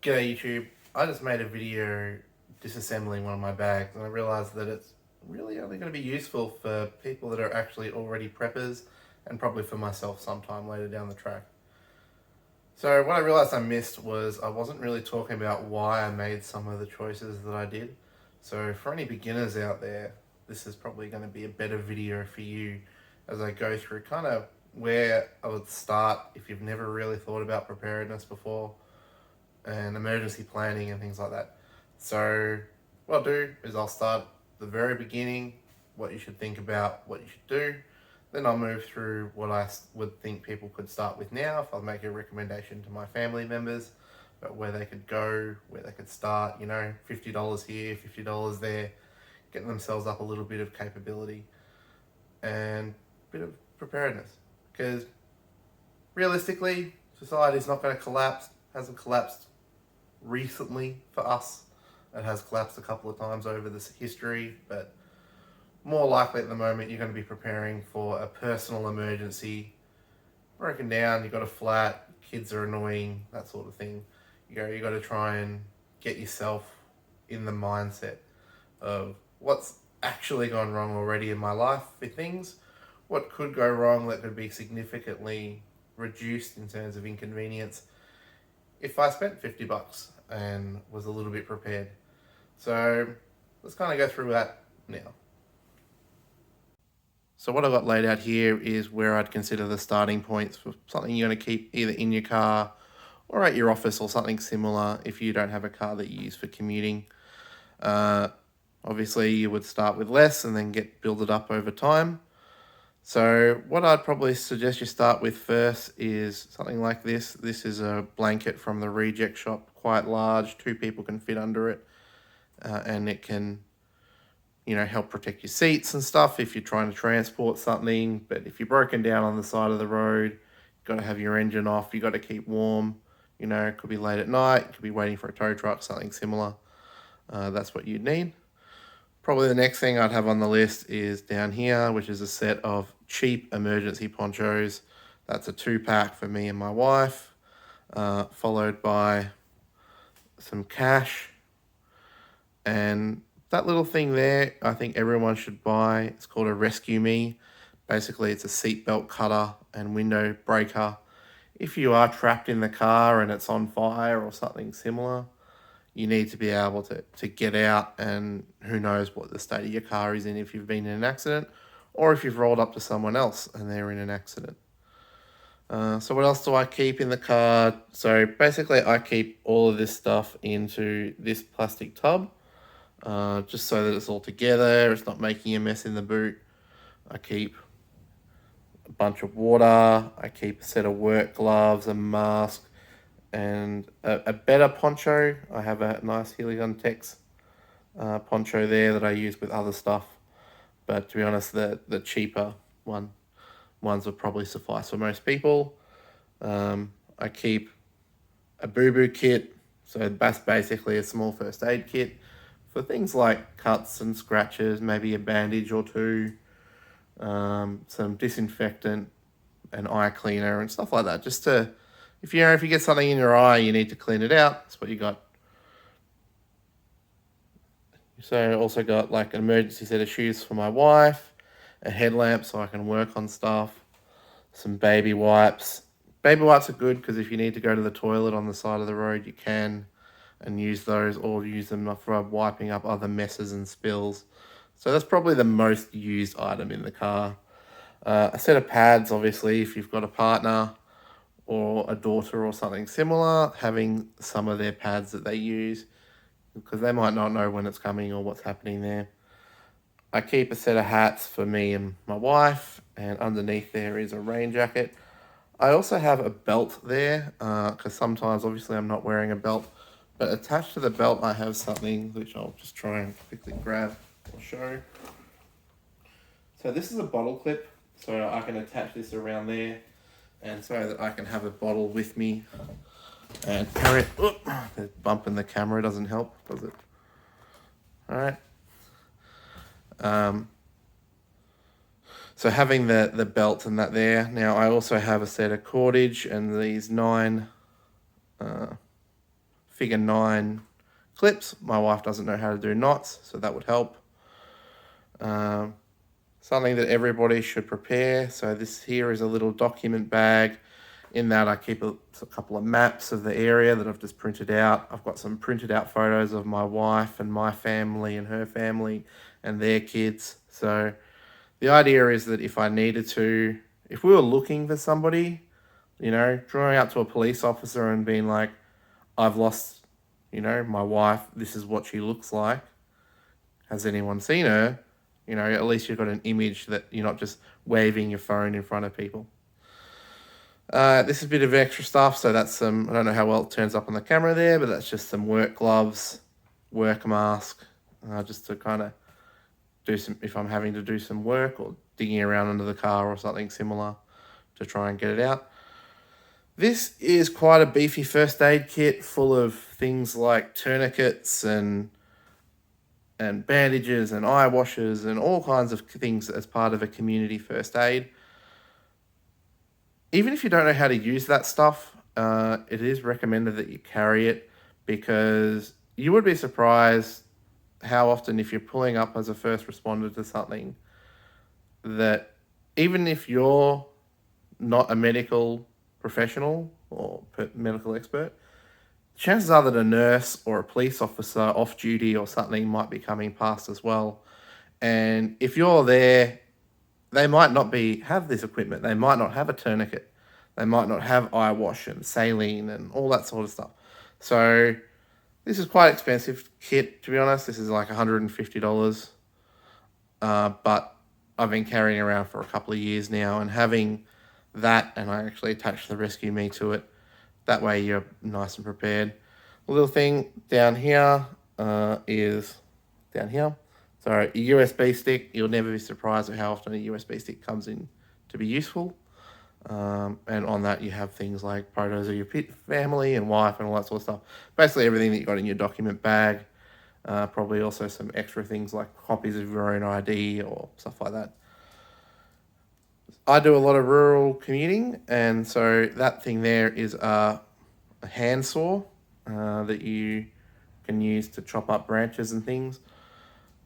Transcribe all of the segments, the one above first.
G'day YouTube. I just made a video disassembling one of my bags and I realised that it's really only going to be useful for people that are actually already preppers and probably for myself sometime later down the track. So what I realised I missed was I wasn't really talking about why I made some of the choices that I did. So for any beginners out there, this is probably going to be a better video for you as I go through kind of where I would start if you've never really thought about preparedness before and emergency planning and things like that. So what I'll do is I'll start at the very beginning, what you should think about, what you should do. Then I'll move through what I would think people could start with now if I'll make a recommendation to my family members about where they could go, where they could start, you know, $50 here, $50 there, getting themselves up a little bit of capability and a bit of preparedness. Because realistically, society's not going to collapse, hasn't collapsed recently for us. It has collapsed a couple of times over this history, but more likely at the moment you're going to be preparing for a personal emergency. Broken down, you've got a flat, kids are annoying, that sort of thing. You got to try and get yourself in the mindset of what's actually gone wrong already in my life with things, what could go wrong that could be significantly reduced in terms of inconvenience if I spent $50 and was a little bit prepared. So let's kind of go through that now. So what I've got laid out here is where I'd consider the starting points for something you're going to keep either in your car or at your office or something similar if you don't have a car that you use for commuting. Obviously you would start with less and then build it up over time. So what I'd probably suggest you start with first is something like this. This is a blanket from the reject shop, quite large, 2 people can fit under it, and it can, you know, help protect your seats and stuff if you're trying to transport something. But if you're broken down on the side of the road, you've got to have your engine off, you've got to keep warm, you know, it could be late at night, you could be waiting for a tow truck, something similar. That's what you'd need. Probably the next thing I'd have on the list is down here, which is a set of cheap emergency ponchos. That's a 2-pack for me and my wife, followed by some cash. And that little thing there, I think everyone should buy. It's called a Rescue Me. Basically, it's a seatbelt cutter and window breaker. If you are trapped in the car and it's on fire or something similar, you need to be able to get out, and who knows what the state of your car is in if you've been in an accident or if you've rolled up to someone else and they're in an accident. So what else do I keep in the car? So basically I keep all of this stuff into this plastic tub, just so that it's all together, it's not making a mess in the boot. I keep a bunch of water, I keep a set of work gloves, a mask, and a better poncho. I have a nice Helion Tex poncho there that I use with other stuff, but to be honest, the cheaper ones would probably suffice for most people. I keep a boo-boo kit, so that's basically a small first aid kit for things like cuts and scratches, maybe a bandage or two, some disinfectant, an eye cleaner and stuff like that, just to, if you get something in your eye, you need to clean it out. That's what you got. So I also got like an emergency set of shoes for my wife, a headlamp so I can work on stuff, some baby wipes. Baby wipes are good because if you need to go to the toilet on the side of the road, you can, and use those, or use them for wiping up other messes and spills. So that's probably the most used item in the car. A set of pads, obviously, if you've got a partner or a daughter or something similar, having some of their pads that they use, because they might not know when it's coming or what's happening there. I keep a set of hats for me and my wife, and underneath there is a rain jacket. I also have a belt there, because sometimes obviously I'm not wearing a belt, but attached to the belt I have something which I'll just try and quickly grab or show. So this is a bottle clip, so I can attach this around there, and so that I can have a bottle with me and carry it. Bumping the camera doesn't help, does it? All right. So having the belt and that there. Now I also have a set of cordage and these 9 figure 9 clips. My wife doesn't know how to do knots, so that would help. Something that everybody should prepare. So this here is a little document bag. In that I keep a couple of maps of the area that I've just printed out. I've got some printed out photos of my wife and my family and her family and their kids. So the idea is that if I needed to, if we were looking for somebody, you know, drawing out to a police officer and being like, I've lost, you know, my wife, this is what she looks like. Has anyone seen her? You know, at least you've got an image that you're not just waving your phone in front of people. This is a bit of extra stuff, so that's some, I don't know how well it turns up on the camera there, but that's just some work gloves, work mask, just to kind of do some, if I'm having to do some work or digging around under the car or something similar to try and get it out. This is quite a beefy first aid kit full of things like tourniquets and bandages and eye washes and all kinds of things as part of a community first aid. Even if you don't know how to use that stuff, it is recommended that you carry it, because you would be surprised how often, if you're pulling up as a first responder to something, that even if you're not a medical professional or medical expert, chances are that a nurse or a police officer off duty or something might be coming past as well. And if you're there, they might not have this equipment. They might not have a tourniquet. They might not have eye wash and saline and all that sort of stuff. So this is quite expensive kit, to be honest. This is like $150. But I've been carrying around for a couple of years now, and having that, and I actually attached the Rescue Me to it. That way you're nice and prepared. A little thing down here is down here. So a USB stick. You'll never be surprised at how often a USB stick comes in to be useful. And on that you have things like photos of your family and wife and all that sort of stuff. Basically everything that you got in your document bag. Probably also some extra things like copies of your own ID or stuff like that. I do a lot of rural commuting, and so that thing there is a handsaw that you can use to chop up branches and things.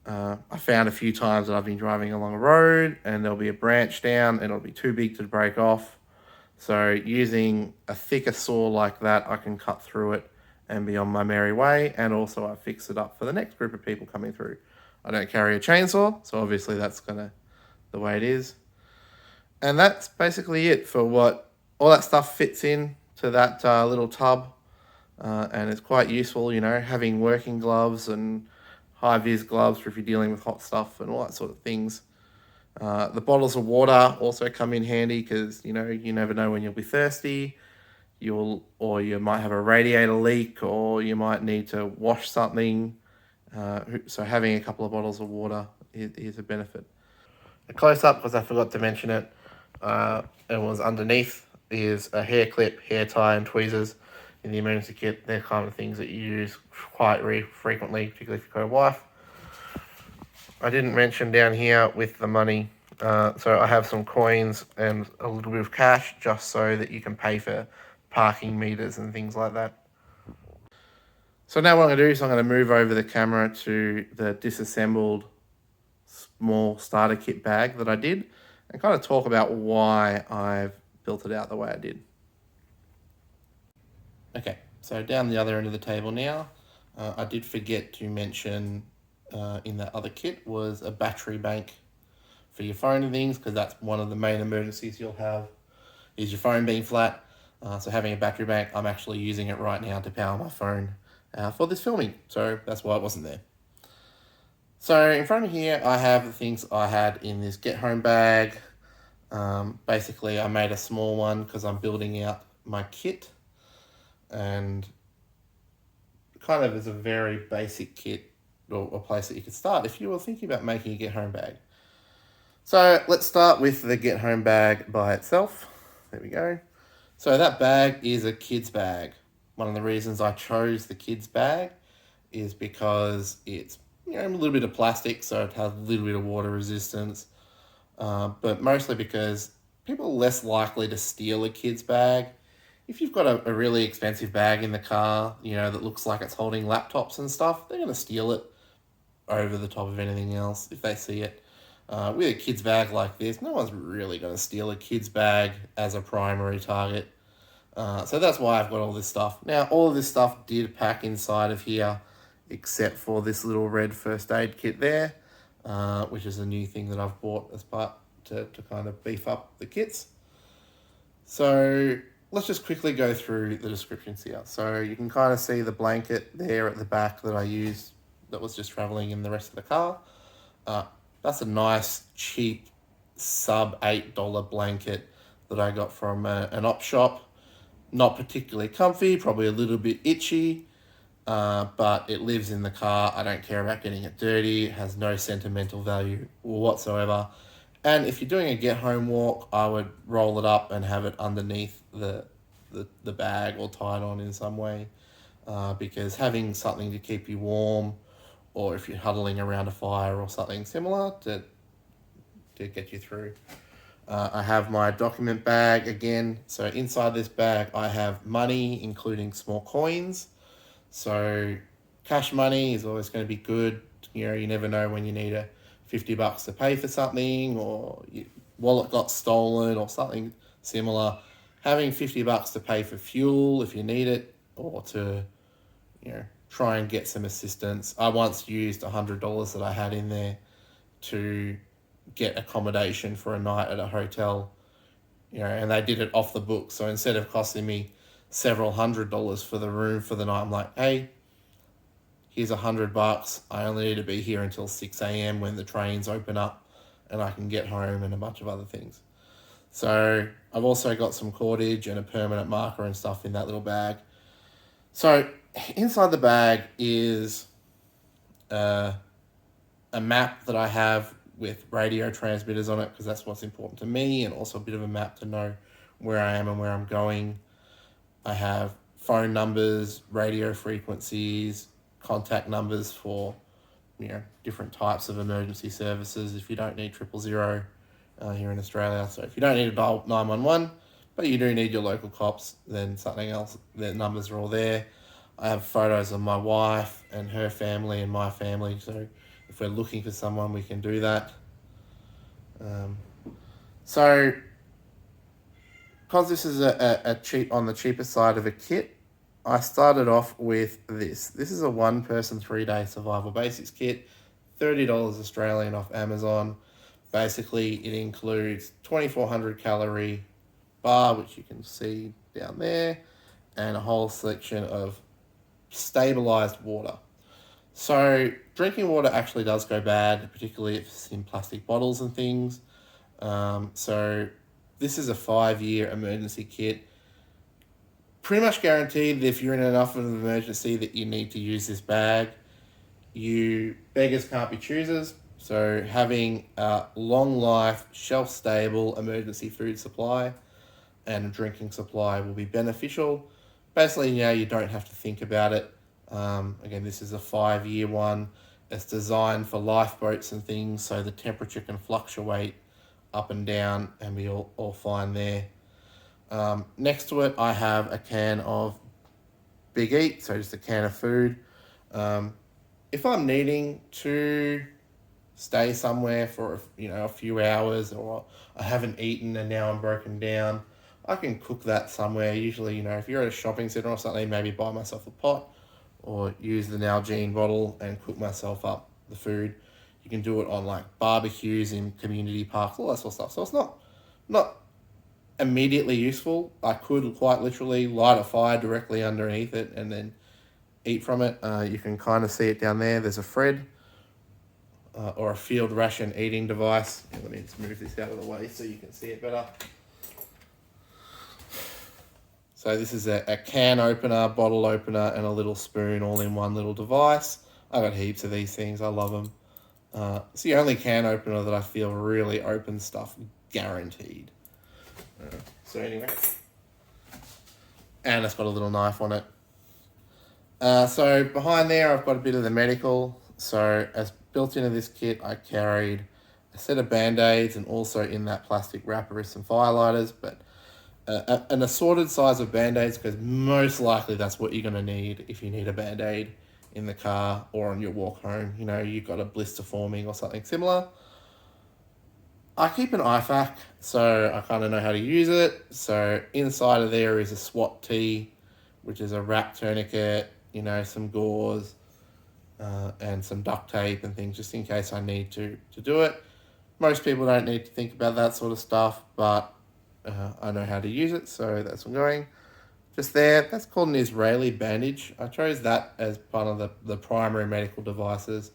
I found a few times that I've been driving along a road and there'll be a branch down and it'll be too big to break off. So using a thicker saw like that, I can cut through it and be on my merry way. And also I fix it up for the next group of people coming through. I don't carry a chainsaw, so obviously that's the way it is. And that's basically it for what all that stuff fits in to that little tub. And it's quite useful, you know, having working gloves and high-vis gloves for if you're dealing with hot stuff and all that sort of things. The bottles of water also come in handy because, you know, you never know when you'll be thirsty. Or you might have a radiator leak, or you might need to wash something. So having a couple of bottles of water is a benefit. A close-up, because I forgot to mention it, it was underneath is a hair clip, hair tie and tweezers. In the emergency kit, they're kind of things that you use quite frequently, particularly if you've got a wife. I didn't mention down here with the money, so I have some coins and a little bit of cash just so that you can pay for parking meters and things like that. So now what I'm going to do is I'm going to move over the camera to the disassembled small starter kit bag that I did and kind of talk about why I've built it out the way I did. Okay, so down the other end of the table now, I did forget to mention in that other kit was a battery bank for your phone and things, because that's one of the main emergencies you'll have, is your phone being flat. So having a battery bank, I'm actually using it right now to power my phone for this filming, so that's why it wasn't there. So in front of here, I have the things I had in this get home bag. Basically, I made a small one because I'm building out my kit, and kind of is a very basic kit or a place that you could start if you were thinking about making a get home bag. So let's start with the get home bag by itself. There we go. So that bag is a kid's bag. One of the reasons I chose the kid's bag is because it's, you know, a little bit of plastic, so it has a little bit of water resistance, but mostly because people are less likely to steal a kid's bag if you've got a really expensive bag in the car, you know, that looks like it's holding laptops and stuff, they're going to steal it over the top of anything else if they see it. With a kid's bag like this, no one's really going to steal a kid's bag as a primary target. So that's why I've got all this stuff. Now, all of this stuff did pack inside of here, except for this little red first aid kit there, which is a new thing that I've bought as part to kind of beef up the kits. So let's just quickly go through the descriptions here. So you can kind of see the blanket there at the back that I used that was just traveling in the rest of the car. That's a nice, cheap, sub $8 blanket that I got from an op shop. Not particularly comfy, probably a little bit itchy, but it lives in the car. I don't care about getting it dirty. It has no sentimental value whatsoever. And if you're doing a get home walk, I would roll it up and have it underneath the bag or tied on in some way, because having something to keep you warm, or if you're huddling around a fire or something similar to get you through. I have my document bag again. So inside this bag, I have money, including small coins. So cash money is always going to be good. You know, you never know when you need $50 to pay for something, or your wallet got stolen or something similar. Having $50 to pay for fuel if you need it, or to, you know, try and get some assistance. I once used $100 that I had in there to get accommodation for a night at a hotel, you know, and they did it off the book. So instead of costing me several $100s for the room for the night, I'm like, hey, here's $100. I only need to be here until 6 a.m. when the trains open up and I can get home, and a bunch of other things. So I've also got some cordage and a permanent marker and stuff in that little bag. So inside the bag is a map that I have with radio transmitters on it, because that's what's important to me, and also a bit of a map to know where I am and where I'm going. I have phone numbers, radio frequencies, contact numbers for, you know, different types of emergency services if you don't need 000 here in Australia. So if you don't need to dial 911, but you do need your local cops, then something else, their numbers are all there. I have photos of my wife and her family and my family, so if we're looking for someone, we can do that. So, because this is a cheap, on the cheaper side of a kit, I started off with this. This is a one-person 3-day survival basics kit, $30 Australian off Amazon. Basically, it includes 2,400 calorie bar, which you can see down there, and a whole selection of stabilized water. So drinking water actually does go bad, particularly if it's in plastic bottles and things. So this is a 5-year emergency kit. Pretty much guaranteed that if you're in enough of an emergency that you need to use this bag, you beggars can't be choosers. So having a long life, shelf stable emergency food supply and a drinking supply will be beneficial. Basically, you know, you don't have to think about it. Again, this is a 5-year one. It's designed for lifeboats and things, so the temperature can fluctuate up and down and be all fine there. Next to it, I have a can of Big Eat, so just a can of food. If I'm needing to stay somewhere for a few hours, or I haven't eaten and now I'm broken down, I can cook that somewhere. Usually, if you're at a shopping centre or something, maybe buy myself a pot or use the Nalgene bottle and cook myself up the food. You can do it on like barbecues in community parks, all that sort of stuff. So it's not immediately useful. I could quite literally light a fire directly underneath it and then eat from it. You can kind of see it down there. There's a Fred or a field ration eating device. Let me just move this out of the way so you can see it better. So this is a can opener, bottle opener, and a little spoon all in one little device. I've got heaps of these things. I love them. It's the only can opener that I feel really opens stuff, guaranteed. So anyway. And it's got a little knife on it. So behind there, I've got a bit of the medical. So as built into this kit, I carried a set of Band-Aids, and also in that plastic wrapper is some fire lighters, but an assorted size of Band-Aids, because most likely that's what you're going to need if you need a Band-Aid in the car or on your walk home. You know, you've got a blister forming or something similar. I keep an IFAK, so I kind of know how to use it. So inside of there is a SWAT tee, which is a wrap tourniquet, you know, some gauze, and some duct tape and things, just in case I need to do it. Most people don't need to think about that sort of stuff, but I know how to use it, so that's what I'm going. Just there, that's called an Israeli bandage. I chose that as part of the primary medical devices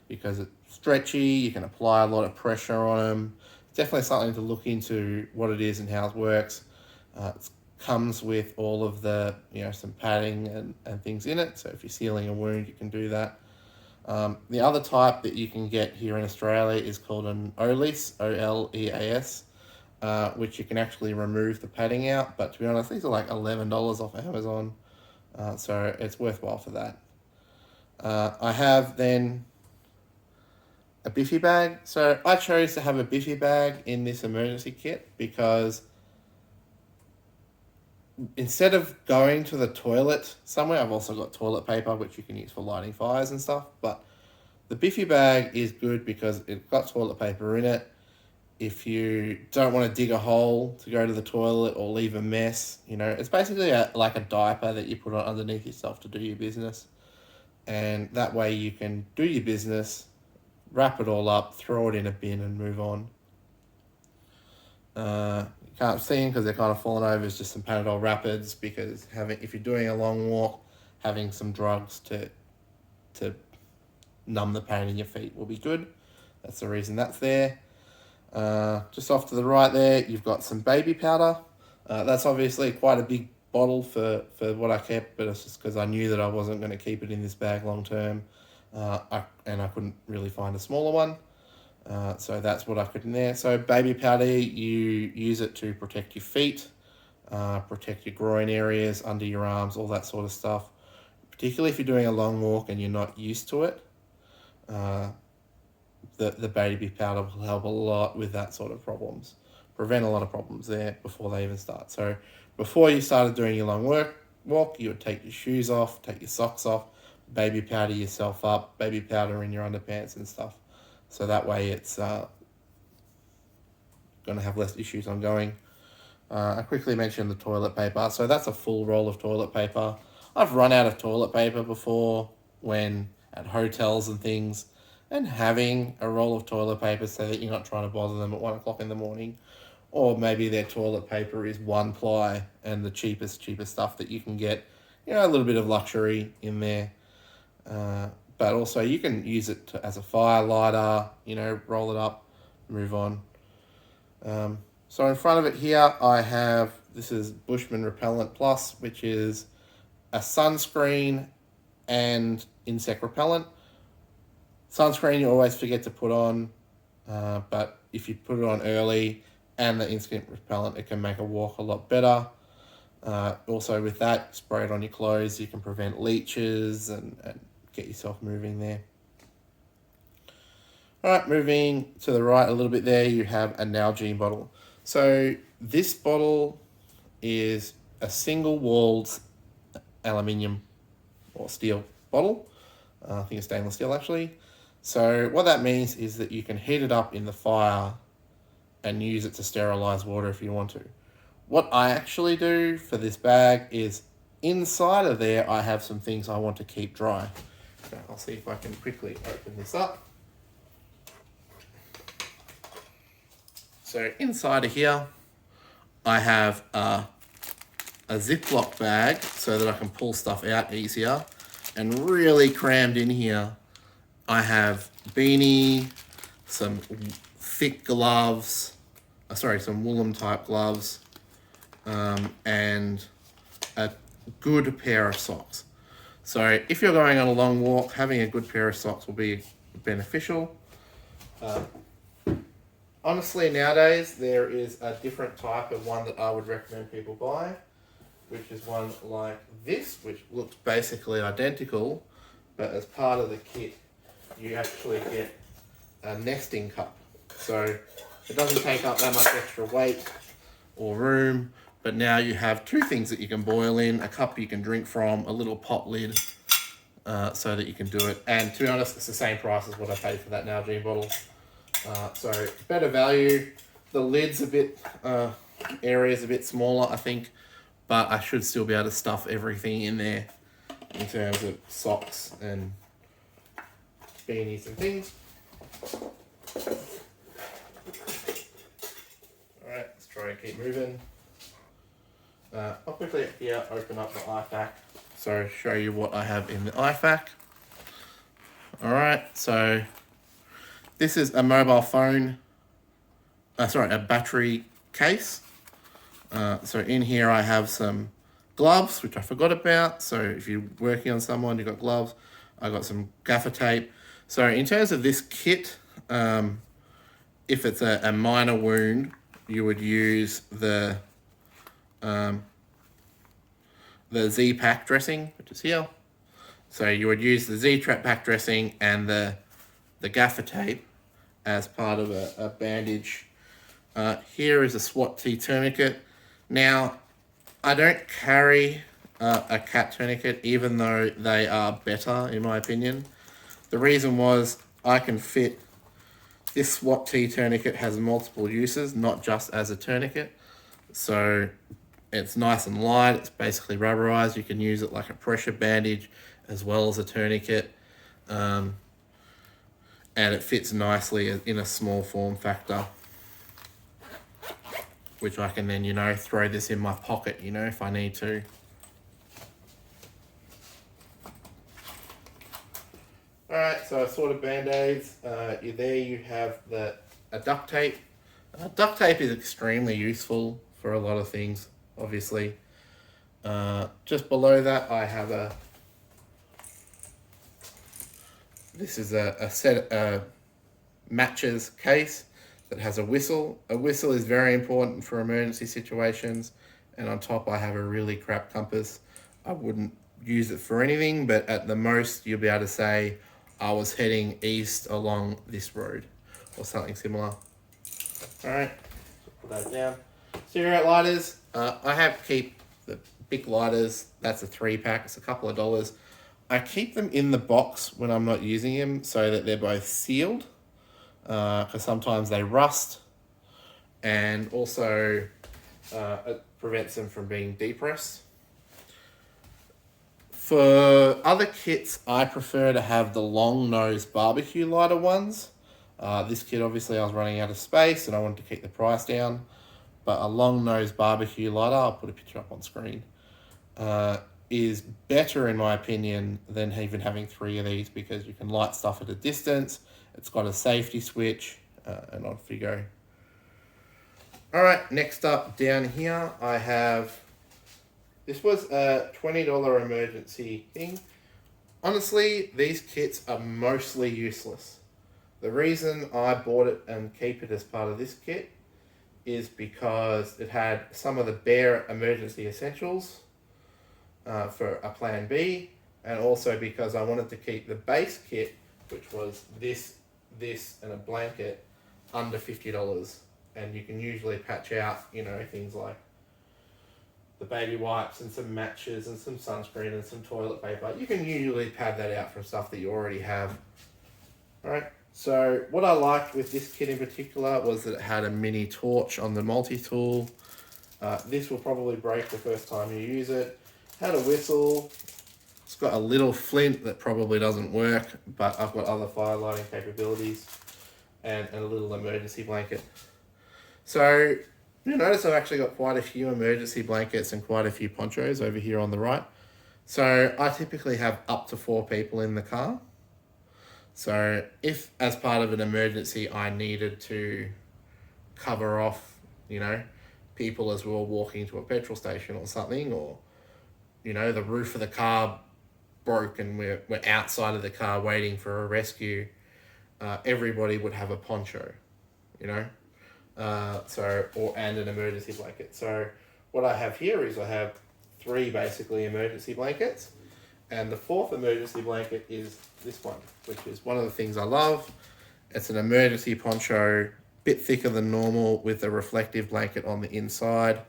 because it's stretchy, you can apply a lot of pressure on them. It's definitely something to look into what it is and how it works. It comes with all of the, you know, some padding and things in it, so if you're sealing a wound, you can do that. The other type that you can get here in Australia is called an OLEAS, OLEAS, which you can actually remove the padding out. But to be honest, these are like $11 off Amazon, so it's worthwhile for that. I have then a Bivvy bag. So I chose to have a Bivvy bag in this emergency kit because instead of going to the toilet somewhere, I've also got toilet paper, which you can use for lighting fires and stuff. But the Bivvy bag is good because it's got toilet paper in it. If you don't want to dig a hole to go to the toilet or leave a mess, you know, it's basically like a diaper that you put on underneath yourself to do your business. And that way you can do your business, wrap it all up, throw it in a bin and move on. You can't see them because they're kind of falling over. It's just some Panadol Rapids, because if you're doing a long walk, having some drugs to numb the pain in your feet will be good. That's the reason that's there. Just off to the right there, you've got some baby powder. That's obviously quite a big bottle for what I kept, but it's just because I knew that I wasn't going to keep it in this bag long term, and I couldn't really find a smaller one. So that's what I put in there. So baby powder, you use it to protect your feet, protect your groin areas, under your arms, all that sort of stuff. Particularly if you're doing a long walk and you're not used to it, the baby powder will help a lot with that sort of problems. Prevent a lot of problems there before they even start. So before you started doing your long walk, you would take your shoes off, take your socks off, baby powder yourself up, baby powder in your underpants and stuff. So that way it's going to have less issues ongoing. I quickly mentioned the toilet paper. So that's a full roll of toilet paper. I've run out of toilet paper before when at hotels and things, and having a roll of toilet paper so that you're not trying to bother them at 1 o'clock in the morning. Or maybe their toilet paper is 1 ply and the cheapest stuff that you can get. You know, a little bit of luxury in there. But also you can use it as a fire lighter, you know, roll it up, move on. So in front of it here, I have, this is Bushman Repellent Plus, which is a sunscreen and insect repellent. Sunscreen you always forget to put on, but if you put it on early and the insect repellent, it can make a walk a lot better. Also with that, spray it on your clothes. You can prevent leeches and get yourself moving there. All right, moving to the right a little bit there, you have a Nalgene bottle. So this bottle is a single-walled aluminium or steel bottle. I think it's stainless steel actually. So what that means is that you can heat it up in the fire and use it to sterilize water if you want to. What I actually do for this bag is inside of there, I have some things I want to keep dry. So I'll see if I can quickly open this up. So inside of here, I have a Ziploc bag so that I can pull stuff out easier. And really crammed in here, I have beanie, some thick gloves, some woolen type gloves, and a good pair of socks. So if you're going on a long walk, having a good pair of socks will be beneficial. Honestly, nowadays, there is a different type of one that I would recommend people buy, which is one like this, which looks basically identical, but as part of the kit, you actually get a nesting cup. So it doesn't take up that much extra weight or room, But now you have two things that you can boil in, a cup you can drink from, a little pot lid, so that you can do it. And to be honest, it's the same price as what I paid for that Nalgene bottle. So better value. The lid's a bit, area's a bit smaller, I think, but I should still be able to stuff everything in there in terms of socks and beanies and things. Alright, let's try and keep moving. I'll quickly here open up the IFAC, so show you what I have in the IFAC. Alright, so this is a mobile phone, a battery case. So in here I have some gloves, which I forgot about. So if you're working on someone, you've got gloves. I got some gaffer tape. So in terms of this kit, if it's a minor wound, you would use the Z-Pack dressing, which is here. So you would use the Z-Pack dressing and the gaffer tape as part of a bandage. Here is a SWAT T tourniquet. Now, I don't carry a cat tourniquet, even though they are better, in my opinion. The reason was I can fit, this SWAT T tourniquet has multiple uses, not just as a tourniquet. So it's nice and light, it's basically rubberized. You can use it like a pressure bandage as well as a tourniquet. And it fits nicely in a small form factor, which I can then, throw this in my pocket, if I need to. Alright, so assorted band-aids. There you have a duct tape. Duct tape is extremely useful for a lot of things, obviously. Just below that, I have this is a set matches case that has a whistle. A whistle is very important for emergency situations. And on top, I have a really crap compass. I wouldn't use it for anything, but at the most, you'll be able to say, I was heading east along this road or something similar. All right, put that down. Cigarette lighters. I keep the big lighters. That's a 3-pack. It's a couple of dollars. I keep them in the box when I'm not using them so that they're both sealed, because sometimes they rust, and also it prevents them from being depressed. For other kits, I prefer to have the long nose barbecue lighter ones. This kit, obviously, I was running out of space and I wanted to keep the price down. But a long nose barbecue lighter, I'll put a picture up on screen, is better in my opinion than even having 3 of these, because you can light stuff at a distance. It's got a safety switch, and off you go. All right, next up down here, I have, this was a $20 emergency thing. Honestly, these kits are mostly useless. The reason I bought it and keep it as part of this kit is because it had some of the bare emergency essentials for a plan B, and also because I wanted to keep the base kit, which was this, and a blanket, under $50. And you can usually patch out, things like the baby wipes and some matches and some sunscreen and some toilet paper. You can usually pad that out from stuff that you already have. All right. So what I liked with this kit in particular was that it had a mini torch on the multi-tool. This will probably break the first time you use it. Had a whistle. It's got a little flint that probably doesn't work, but I've got other fire lighting capabilities, and a little emergency blanket. So you'll notice I've actually got quite a few emergency blankets and quite a few ponchos over here on the right. So I typically have up to 4 people in the car. So if, as part of an emergency, I needed to cover off, people as we were walking to a petrol station or something, or, the roof of the car broke and we're outside of the car waiting for a rescue, everybody would have a poncho, and an emergency blanket. So what I have here is I have 3 basically emergency blankets. And the 4th emergency blanket is this one, which is one of the things I love. It's an emergency poncho, bit thicker than normal, with a reflective blanket on the inside.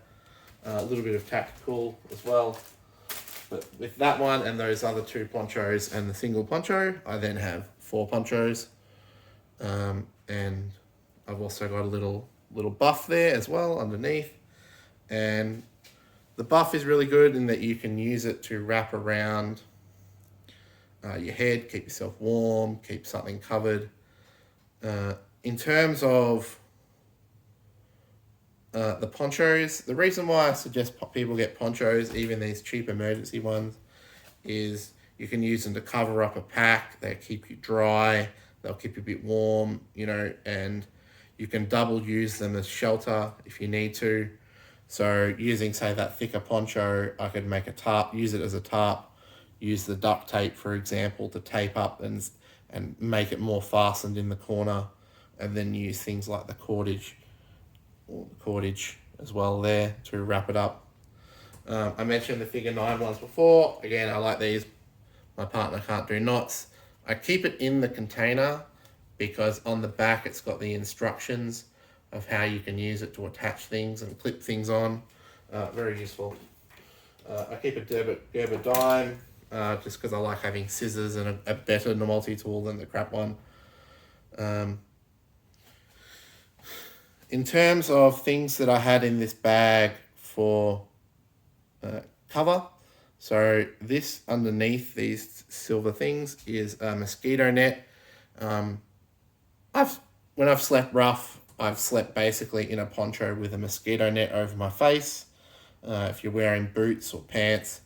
a little bit of tactical as well. But with that one and those other 2 ponchos and the single poncho, I then have 4 ponchos. And I've also got a little buff there as well underneath. And the buff is really good in that you can use it to wrap around your head, keep yourself warm, keep something covered. In terms of the ponchos, the reason why I suggest people get ponchos, even these cheap emergency ones, is you can use them to cover up a pack. They keep you dry, they'll keep you a bit warm, you know, and you can double use them as shelter if you need to. So using, say, that thicker poncho, I could make a tarp, use it as a tarp, use the duct tape, for example, to tape up and make it more fastened in the corner, and then use things like the cordage as well there to wrap it up. I mentioned the figure 9 ones before. Again, I like these. My partner can't do knots. I keep it in the container because on the back it's got the instructions of how you can use it to attach things and clip things on. Very useful. I keep a Gerber dime just because I like having scissors and a better multi-tool than the crap one. In terms of things that I had in this bag for cover, so this underneath these silver things is a mosquito net. When I've slept rough, I've slept basically in a poncho with a mosquito net over my face. If you're wearing boots or pants,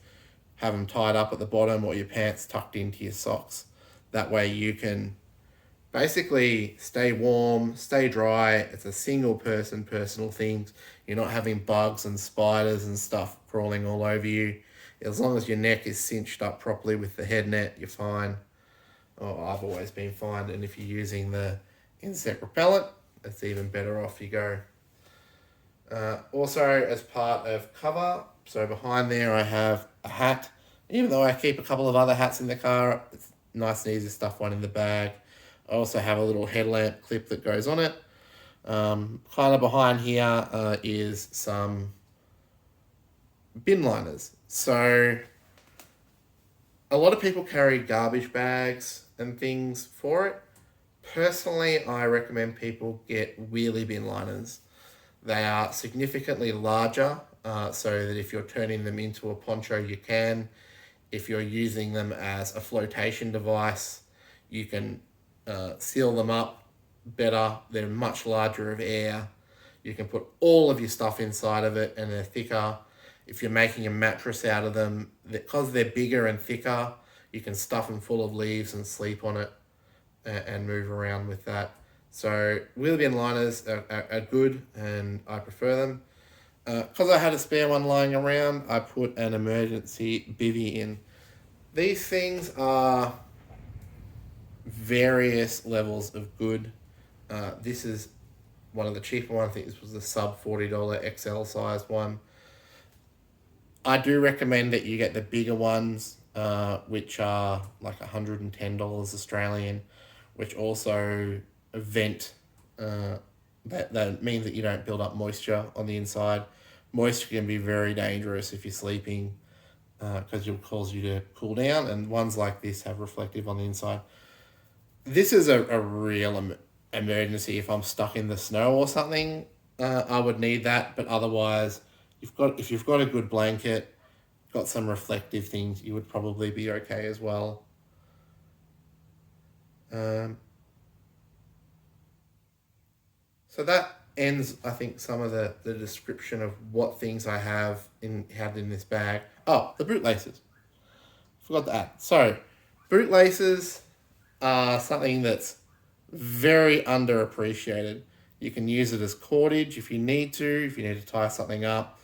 have them tied up at the bottom or your pants tucked into your socks. That way you can basically stay warm, stay dry. It's a single person personal thing. You're not having bugs and spiders and stuff crawling all over you. As long as your neck is cinched up properly with the head net, you're fine. Oh, I've always been fine. And if you're using the insect repellent, it's even better off you go. Also, as part of cover, so behind there I have a hat. Even though I keep a couple of other hats in the car, it's nice and easy to stuff one in the bag. I also have a little headlamp clip that goes on it. Kind of behind here is some bin liners. So a lot of people carry garbage bags and things for it. Personally, I recommend people get wheelie bin liners. They are significantly larger, so that if you're turning them into a poncho, you can. If you're using them as a flotation device, you can seal them up better. They're much larger of air. You can put all of your stuff inside of it, and they're thicker. If you're making a mattress out of them, because they're bigger and thicker, you can stuff them full of leaves and sleep on it and move around with that. So wheelie bin liners are good, and I prefer them. Because I had a spare one lying around, I put an emergency bivvy in. These things are various levels of good. This is one of the cheaper ones. I think this was the sub $40 XL size one. I do recommend that you get the bigger ones, which are like $110 Australian, which also vent. That means that you don't build up moisture on the inside. Moisture can be very dangerous if you're sleeping, because it'll cause you to cool down, and ones like this have reflective on the inside. This is a real emergency. If I'm stuck in the snow or something, I would need that, but otherwise, if you've got a good blanket, got some reflective things, you would probably be okay as well. So that ends, I think, some of the description of what things I had in this bag. Oh, the boot laces. Forgot to add. So, boot laces are something that's very underappreciated. You can use it as cordage if you need to tie something up.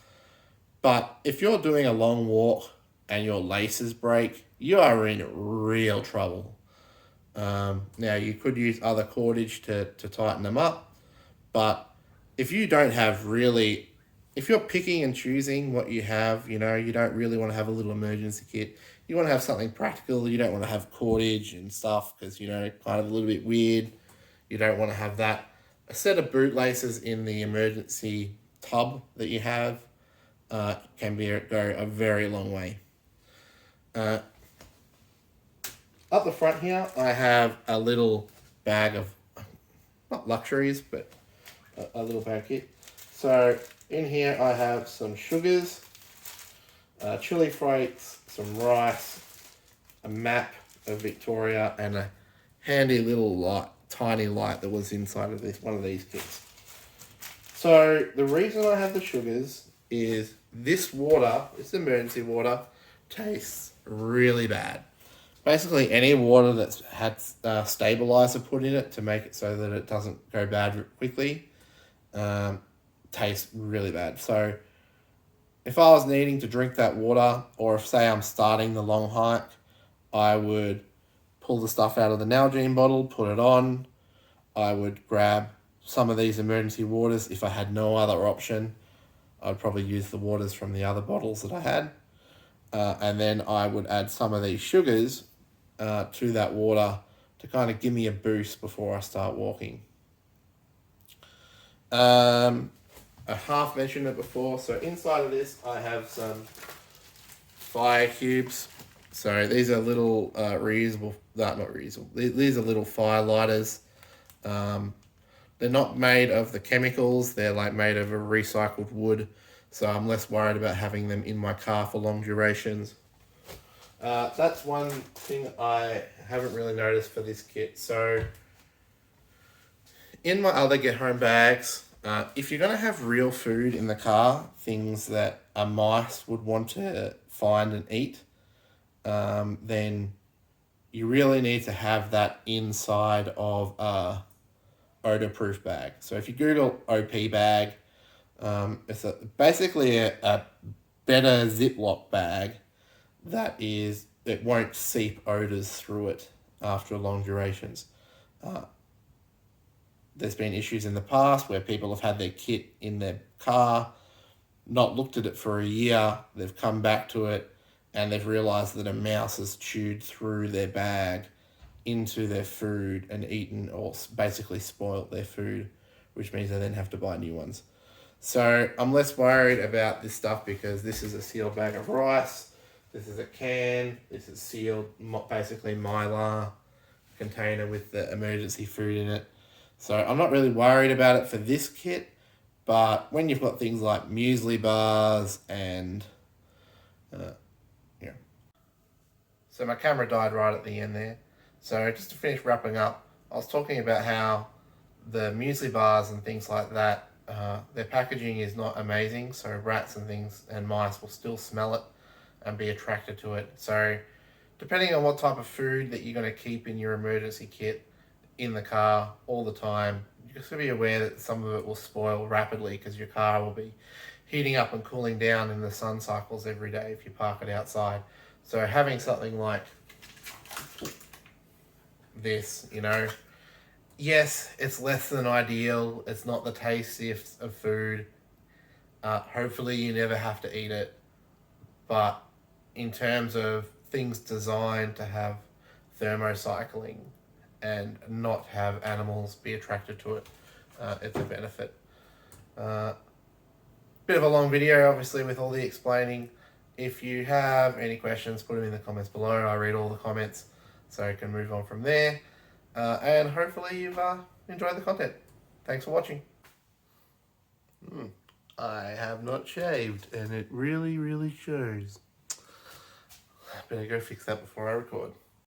But if you're doing a long walk and your laces break, you are in real trouble. Now, you could use other cordage to tighten them up, but if you don't have really, if you're picking and choosing what you have, you don't really want to have a little emergency kit. You want to have something practical. You don't want to have cordage and stuff because, kind of a little bit weird. You don't want to have that. A set of boot laces in the emergency tub that you have can go a very long way. Up the front here, I have a little bag of, not luxuries, but a little bag kit. So in here I have some sugars, chili flakes, some rice, a map of Victoria, and a handy little light, tiny light that was inside of one of these kits. So the reason I have the sugars is this water, this emergency water, tastes really bad. Basically any water that's had stabilizer put in it to make it so that it doesn't go bad quickly tastes really bad. So if I was needing to drink that water, or if say I'm starting the long hike, I would pull the stuff out of the Nalgene bottle, put it on. I would grab some of these emergency waters. If I had no other option, I'd probably use the waters from the other bottles that I had. And then I would add some of these sugars to that water to kind of give me a boost before I start walking. I half mentioned it before. So inside of this, I have some fire cubes. So these are little reusable, not reusable, these are little fire lighters. They're not made of the chemicals, they're like made of a recycled wood. So I'm less worried about having them in my car for long durations. That's one thing I haven't really noticed for this kit. So in my other get home bags, if you're going to have real food in the car, things that a mice would want to find and eat, then you really need to have that inside of a odor-proof bag. So if you Google OP bag, it's basically a better Ziploc bag it won't seep odors through it after long durations. There's been issues in the past where people have had their kit in their car, not looked at it for a year, they've come back to it, and they've realised that a mouse has chewed through their bag into their food and eaten or basically spoilt their food, which means they then have to buy new ones. So I'm less worried about this stuff because this is a sealed bag of rice, this is a can, this is sealed, basically Mylar container with the emergency food in it. So I'm not really worried about it for this kit, but when you've got things like muesli bars and So my camera died right at the end there. So just to finish wrapping up, I was talking about how the muesli bars and things like that, their packaging is not amazing, so rats and things and mice will still smell it and be attracted to it. So depending on what type of food that you're going to keep in your emergency kit in the car all the time, you just got to be aware that some of it will spoil rapidly because your car will be heating up and cooling down in the sun cycles every day if you park it outside. So having something like this, yes, it's less than ideal. It's not the tastiest of food. Hopefully you never have to eat it. But in terms of things designed to have thermocycling and not have animals be attracted to it, it's a benefit. Bit of a long video, obviously, with all the explaining. If you have any questions, put them in the comments below. I read all the comments, so I can move on from there. And hopefully you've enjoyed the content. Thanks for watching. I have not shaved, and it really, really shows. Better go fix that before I record.